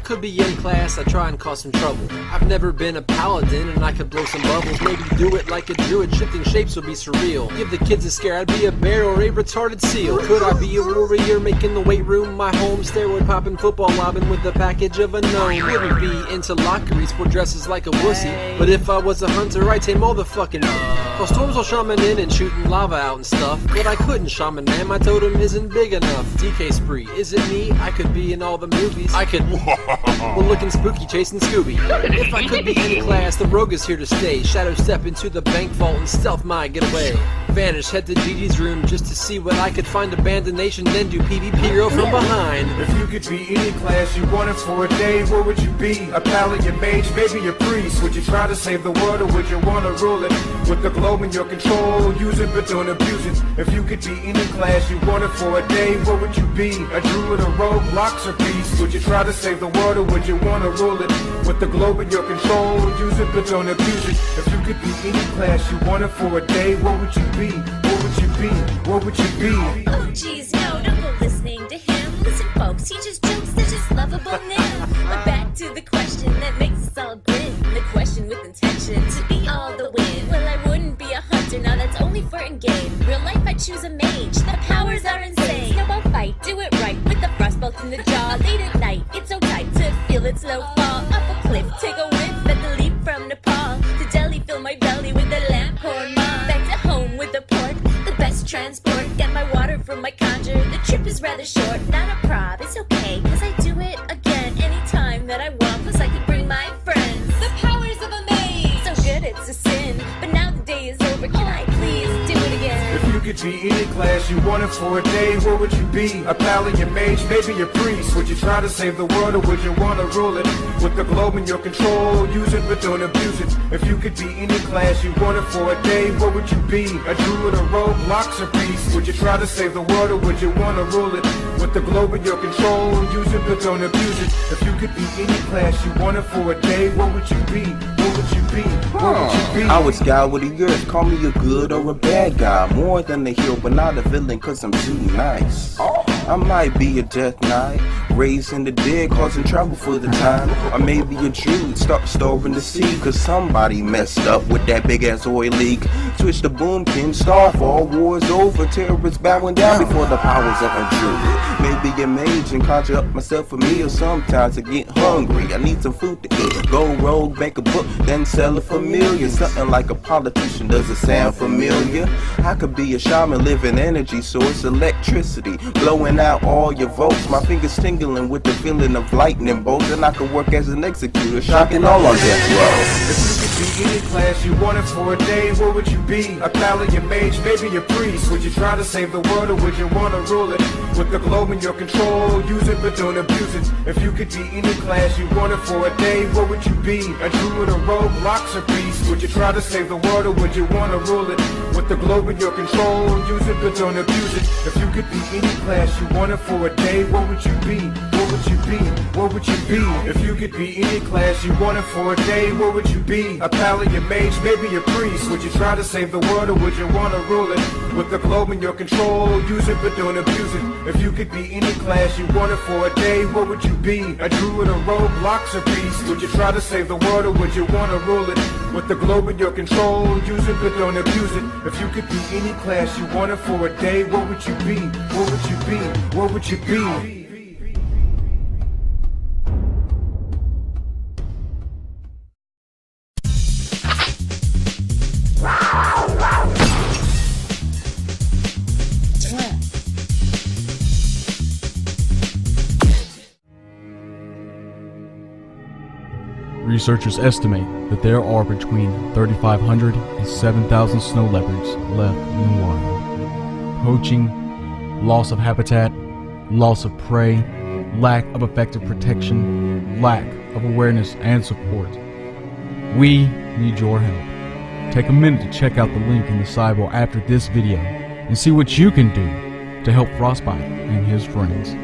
could be in class, I try and cause some trouble. I've never been a paladin and I could blow some bubbles. Maybe do it like a druid, shifting shapes would be surreal. Give the kids a scare, I'd be a bear or a retarded seal. Could I be a warrior, making the weight room my home? Steroid popping, football lobbing with the package of a gnome. Wouldn't be into lockery, sport dresses like a wussy. But if I was a hunter, I'd tame all the fucking cause storms all shaman in and shooting lava out and stuff. But I couldn't shaman man, my totem isn't big enough. DK Spree, is it me? I could be in all the movies. I could well looking spooky chasing Scooby. If I could be in class, the rogue is here to stay. Shadow step into the bank vault and stealth my getaway. Vanish, head to Gigi's room just to see what I could find. Abandon nation, then do PvP girl from behind. If you could be any class you wanted for a day, what would you be? A paladin, mage, maybe a priest? Would you try to save the world or would you want to rule it? With the globe in your control, use it but don't abuse it. If you could be any class you wanted for a day, what would you be? A druid, a rogue, blocks or beast? Would you try to save the world or would you want to rule it? With the globe in your control, use it but don't abuse it. If you could be any class you wanted for a day, what would you be? What would you be? What would you be? Oh geez, no, don't go listening to him. Listen folks, he just jokes, they're just lovable now. But back to the question that makes us all grin. The question with intention to be all the win. Well, I wouldn't be a hunter, now that's only for in-game. Real life I choose a mage, the powers are insane. Snowball fight, do it right, with the frostbolt in the jaw. Late at night, it's so tight to feel its slow fall. Up a cliff, take a whiff at the leap from Nepal. To Delhi, fill my belly with the lamp horn maw. Back to home with the pork, the best transport. Get my water from my conjure, the trip is rather short. Not a prob, it's okay, cause I do it again anytime that I want, plus I can bring my friends. The powers of a mage! So good it's a sin, but now the day is over, can I please do it again? If you could be any class you wanted for a day, what would you be? A paladin, mage, maybe a priest? Would you try to save the world or would you want to rule it? With the globe in your control, use it but don't abuse it. If you could be any class you wanted for a day, what would you be? A druid, a rogue, blocks or beast? Would you try to save the world or would you want to rule it? With the globe in your control, use it but don't abuse it. If you could be any class you wanted for a day, what would you be? What would you be? What would you be? I would scour the earth, call me a good or a bad guy. More than a hero, but not a villain, cause I'm too nice. I might be a death knight, raising the dead, causing trouble for the time. Or maybe a druid, start storing the sea, cause somebody messed up with that big ass oil leak. Switch the boomkin, starfall, war's over, terrorists bowing down before the powers of a druid. Maybe a mage and conjure up myself a meal. Sometimes I get hungry, I need some food to eat. Go rogue, make a book, then sell it for millions. Something like a politician, does it sound familiar? I could be a shaman, living energy source, electricity, blowing out all your votes. My fingers tingling with the feeling of lightning bolts, and I could work as an executor, shocking all on death row. If you could be any class you wanted for a day, what would you be? A paladin, mage, maybe a priest? Would you try to save the world or would you want to rule it? With the globe in your control, use it but don't abuse it. If you could be any class you wanted for a day, what would you be? A druid, a rogue, blocks or beast? Would you try to save the world or would you want to rule it? With the globe in your control, use it but don't abuse it. If you could be any class you wanted for a day, what would you be? What would you be? What would you be? If you could be any class you wanted for a day, what would you be? A paladin, mage, maybe a priest? Would you try to save the world or would you want to rule it? With the globe in your control, use it but don't abuse it. If you could be any class you wanted for a day, what would you be? A druid, a rogue, blocks or beast? Would you try to save the world or would you want to rule it? With the globe in your control, use it but don't abuse it. If you could be any class you wanted for a day, what would you be? What would you be? What would you be? Researchers estimate that there are between 3,500 and 7,000 snow leopards left in the wild. Poaching, loss of habitat, loss of prey, lack of effective protection, lack of awareness and support. We need your help. Take a minute to check out the link in the sidewall after this video and see what you can do to help Frostbite and his friends.